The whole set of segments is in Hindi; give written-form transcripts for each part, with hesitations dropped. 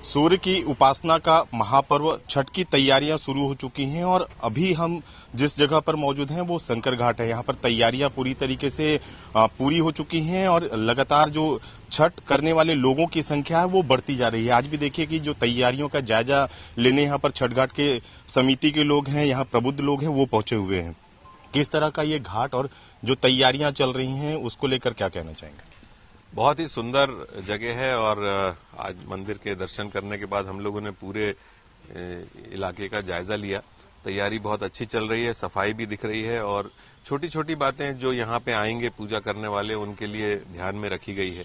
सूर्य की उपासना का महापर्व छठ की तैयारियां शुरू हो चुकी हैं और अभी हम जिस जगह पर मौजूद हैं वो शंकर घाट है। यहाँ पर तैयारियां पूरी तरीके से पूरी हो चुकी हैं और लगातार जो छठ करने वाले लोगों की संख्या है वो बढ़ती जा रही है। आज भी देखिए कि जो तैयारियों का जायजा लेने यहाँ पर छठ घाट के समिति के लोग हैं, यहाँ प्रबुद्ध लोग हैं, वो पहुंचे हुए हैं। किस तरह का ये घाट और जो तैयारियां चल रही हैं उसको लेकर क्या कहना चाहेंगे? बहुत ही सुंदर जगह है और आज मंदिर के दर्शन करने के बाद हम लोगों ने पूरे इलाके का जायजा लिया। तैयारी बहुत अच्छी चल रही है, सफाई भी दिख रही है और छोटी छोटी बातें जो यहाँ पे आएंगे पूजा करने वाले उनके लिए ध्यान में रखी गई है।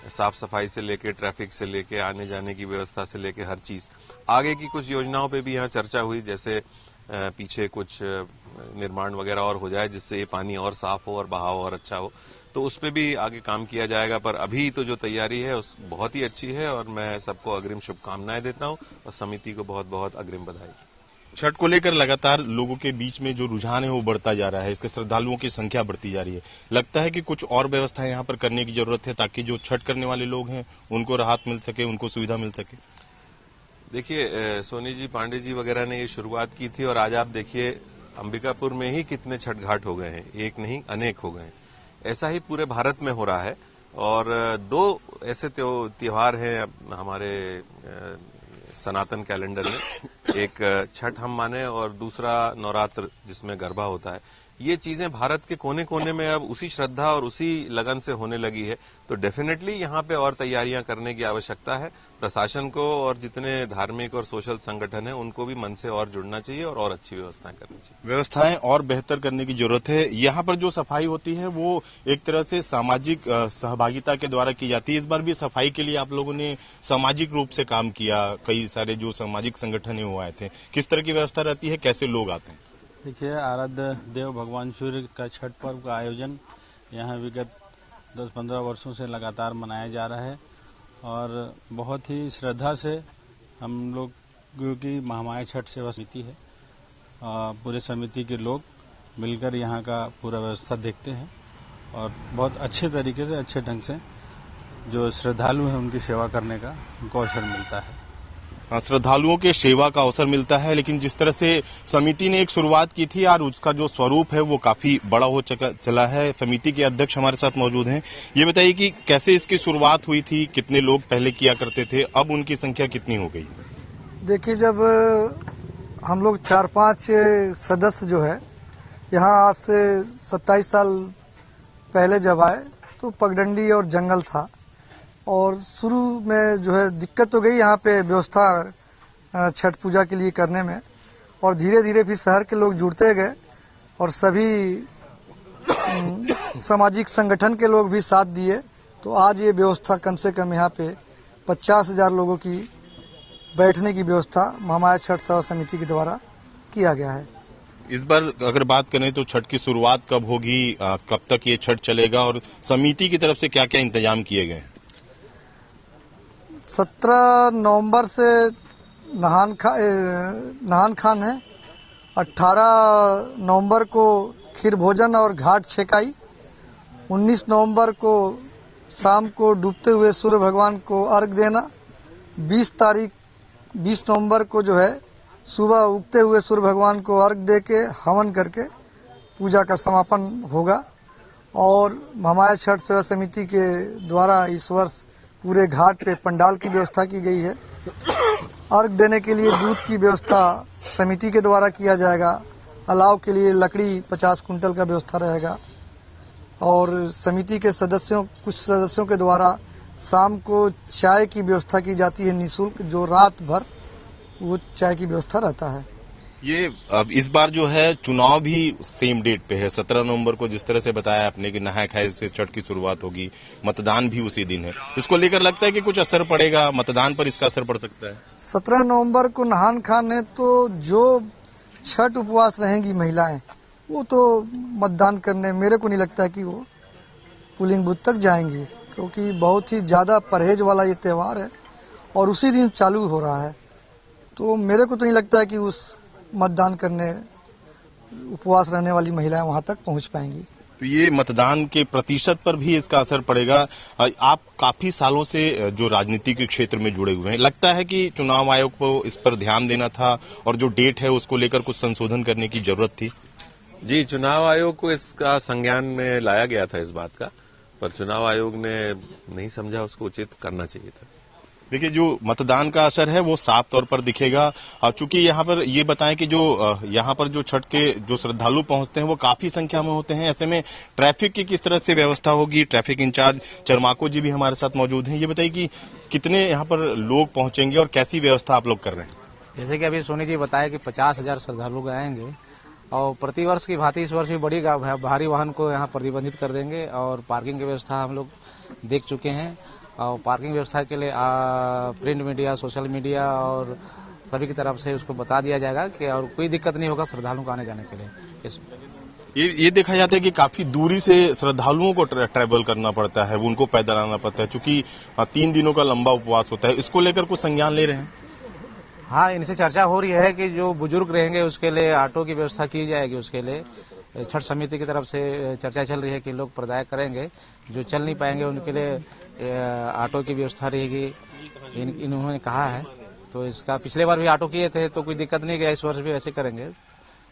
साफ सफाई से लेके ट्रैफिक से लेके आने जाने की व्यवस्था से लेके हर चीज। आगे की कुछ योजनाओं पे भी यहाँ चर्चा हुई, जैसे पीछे कुछ निर्माण वगैरह और हो जाए जिससे ये पानी और साफ हो और बहाव और अच्छा हो, तो उस पे भी आगे काम किया जाएगा। पर अभी तो जो तैयारी है उस बहुत ही अच्छी है और मैं सबको अग्रिम शुभकामनाएं देता हूं और समिति को बहुत बहुत अग्रिम बधाई। छठ को लेकर लगातार लोगों के बीच में जो रुझान है वो बढ़ता जा रहा है, इसके श्रद्धालुओं की संख्या बढ़ती जा रही है। लगता है कि कुछ और व्यवस्था यहाँ पर करने की जरूरत है ताकि जो छठ करने वाले लोग हैं उनको राहत मिल सके, उनको सुविधा मिल सके। देखिए, सोनी जी, पांडे जी वगैरह ने ये शुरुआत की थी और आज आप देखिए अंबिकापुर में ही कितने छठ घाट हो गए हैं, एक नहीं अनेक हो गए हैं। ऐसा ही पूरे भारत में हो रहा है और दो ऐसे त्योहार हैं हमारे सनातन कैलेंडर में, एक छठ हम माने और दूसरा नवरात्र जिसमें गरबा होता है। ये चीजें भारत के कोने कोने में अब उसी श्रद्धा और उसी लगन से होने लगी है, तो डेफिनेटली यहाँ पे और तैयारियां करने की आवश्यकता है। प्रशासन को और जितने धार्मिक और सोशल संगठन है उनको भी मन से और जुड़ना चाहिए और अच्छी व्यवस्थाएं करनी चाहिए। व्यवस्थाएं और बेहतर करने की जरूरत है। यहाँ पर जो सफाई होती है वो एक तरह से सामाजिक सहभागिता के द्वारा की जाती है। इस बार भी सफाई के लिए आप लोगों ने सामाजिक रूप से काम किया, कई सारे जो सामाजिक संगठन है वो आए थे। किस तरह की व्यवस्था रहती है, कैसे लोग आते हैं? देखिए, आराध्य देव भगवान सूर्य का छठ पर्व का आयोजन यहाँ विगत 10-15 वर्षों से लगातार मनाया जा रहा है और बहुत ही श्रद्धा से हम लोग की महामाया छठ सेवा समिति है, पूरे समिति के लोग मिलकर यहाँ का पूरा व्यवस्था देखते हैं और बहुत अच्छे तरीके से, अच्छे ढंग से जो श्रद्धालु हैं उनकी सेवा करने का उनको अवसर मिलता है। श्रद्धालुओं के सेवा का अवसर मिलता है, लेकिन जिस तरह से समिति ने एक शुरुआत की थी और उसका जो स्वरूप है वो काफी बड़ा हो चला है। समिति के अध्यक्ष हमारे साथ मौजूद हैं। ये बताइए कि कैसे इसकी शुरुआत हुई थी, कितने लोग पहले किया करते थे, अब उनकी संख्या कितनी हो गई? देखिए, जब हम लोग 4-5 सदस्य जो है यहाँ आज से 27 साल पहले जब आए तो पगडंडी और जंगल था और शुरू में जो है दिक्कत तो गई यहाँ पे व्यवस्था छठ पूजा के लिए करने में, और धीरे धीरे फिर शहर के लोग जुड़ते गए और सभी सामाजिक संगठन के लोग भी साथ दिए, तो आज ये व्यवस्था कम से कम यहाँ पे 50,000 लोगों की बैठने की व्यवस्था महामाया छठ सेवा समिति के द्वारा किया गया है। इस बार अगर बात करें तो छठ की शुरुआत कब होगी, कब तक ये छठ चलेगा और समिति की तरफ से क्या क्या इंतजाम किए गए? 17 नवंबर से नहान खान है, 18 नवंबर को खीर भोजन और घाट छेकाई, 19 नवंबर को शाम को डूबते हुए सूर्य भगवान को अर्घ देना, 20 नवंबर को जो है सुबह उगते हुए सूर्य भगवान को अर्घ दे के हवन करके पूजा का समापन होगा। और महामाया छठ सेवा समिति के द्वारा इस वर्ष पूरे घाट पे पंडाल की व्यवस्था की गई है। अर्घ देने के लिए दूध की व्यवस्था समिति के द्वारा किया जाएगा। अलाव के लिए लकड़ी 50 कुंटल का व्यवस्था रहेगा और समिति के कुछ सदस्यों के द्वारा शाम को चाय की व्यवस्था की जाती है निःशुल्क, जो रात भर वो चाय की व्यवस्था रहता है। ये अब इस बार जो है चुनाव भी सेम डेट पे है, 17 नवंबर को, जिस तरह से बताया आपने कि नहाय खाए से छठ की शुरुआत होगी, मतदान भी उसी दिन है। इसको लेकर लगता है कि कुछ असर पड़ेगा, मतदान पर इसका असर पड़ सकता है? 17 नवंबर को नहान खान है, तो जो छठ उपवास रहेंगी महिलाएं वो तो मतदान करने, मेरे को नहीं लगता है कि वो पोलिंग बूथ तक जाएंगी, क्योंकि बहुत ही ज्यादा परहेज वाला ये त्योहार है और उसी दिन चालू हो रहा है। तो मेरे को तो नहीं लगता है कि उस मतदान करने उपवास रहने वाली महिलाएं वहां तक पहुंच पाएंगी। तो ये मतदान के प्रतिशत पर भी इसका असर पड़ेगा। आप काफी सालों से जो राजनीति के क्षेत्र में जुड़े हुए हैं, लगता है कि चुनाव आयोग को इस पर ध्यान देना था और जो डेट है उसको लेकर कुछ संशोधन करने की जरूरत थी? जी, चुनाव आयोग को इसका संज्ञान में लाया गया था इस बात का, पर चुनाव आयोग ने नहीं समझा उसको उचित करना चाहिए था। देखिए, जो मतदान का असर है वो साफ तौर पर दिखेगा। चूंकि यहाँ पर ये बताएं कि जो यहाँ पर जो छठ के जो श्रद्धालु पहुंचते हैं वो काफी संख्या में होते हैं, ऐसे में ट्रैफिक की किस तरह से व्यवस्था होगी? ट्रैफिक इंचार्ज चरमाको जी भी हमारे साथ मौजूद हैं। ये बताइए कि कितने यहाँ पर लोग पहुंचेंगे और कैसी व्यवस्था आप लोग कर रहे हैं? जैसे कि अभी सोनी जी बताया कि 50,000 श्रद्धालु आएंगे और प्रतिवर्ष की भांति इस वर्ष भी बड़ी भारी वाहन को यहाँ प्रतिबंधित कर देंगे और पार्किंग की व्यवस्था हम लोग देख चुके हैं। और पार्किंग व्यवस्था के लिए प्रिंट मीडिया, सोशल मीडिया और सभी की तरफ से उसको बता दिया जाएगा कि और कोई दिक्कत नहीं होगा श्रद्धालुओं को आने जाने के लिए। ये देखा जाता है कि काफी दूरी से श्रद्धालुओं को ट्रैवल करना पड़ता है, उनको पैदल आना पड़ता है, क्योंकि 3 दिनों का लंबा उपवास होता है। इसको लेकर कुछ संज्ञान ले रहे हैं? हाँ, इनसे चर्चा हो रही है कि जो बुजुर्ग रहेंगे उसके लिए ऑटो की व्यवस्था की जाएगी। उसके लिए छठ समिति की तरफ से चर्चा चल रही है कि लोग प्रदाय करेंगे, जो चल नहीं पाएंगे उनके लिए ऑटो की व्यवस्था रहेगी, इन्होंने कहा है। तो इसका पिछले बार भी ऑटो किए थे तो कोई दिक्कत नहीं गया, इस वर्ष भी ऐसे करेंगे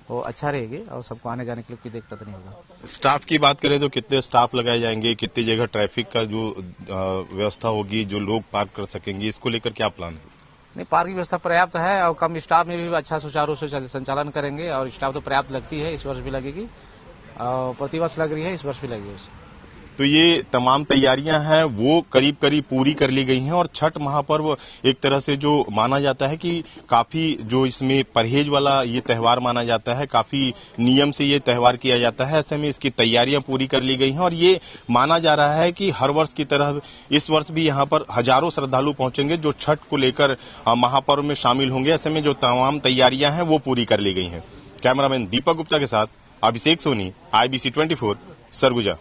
वो अच्छा रहेगी और सबको आने जाने के लिए कोई दिक्कत नहीं होगा। स्टाफ की बात करें तो कितने स्टाफ लगाए जाएंगे, कितनी जगह ट्रैफिक का जो व्यवस्था होगी, जो लोग पार्क कर सकेंगे, इसको लेकर क्या प्लान है? नहीं, पार्क की व्यवस्था पर्याप्त है और कम स्टाफ में भी अच्छा सुचारू से संचालन करेंगे और स्टाफ तो पर्याप्त लगती है, इस वर्ष भी लगेगी और प्रतिवर्ष लग रही है, इस वर्ष भी लगेगी। तो ये तमाम तैयारियां हैं वो करीब करीब पूरी कर ली गई हैं और छठ महापर्व एक तरह से जो माना जाता है कि काफी जो इसमें परहेज वाला ये त्योहार माना जाता है, काफी नियम से ये त्योहार किया जाता है, ऐसे में इसकी तैयारियां पूरी कर ली गई हैं और ये माना जा रहा है कि हर वर्ष की तरह इस वर्ष भी यहाँ पर हजारों श्रद्धालु पहुंचेंगे जो छठ को लेकर महापर्व में शामिल होंगे। ऐसे में जो तमाम तैयारियां हैं वो पूरी कर ली गई हैं। कैमरामैन दीपक गुप्ता के साथ अभिषेक सोनी, IBC 24, सरगुजा।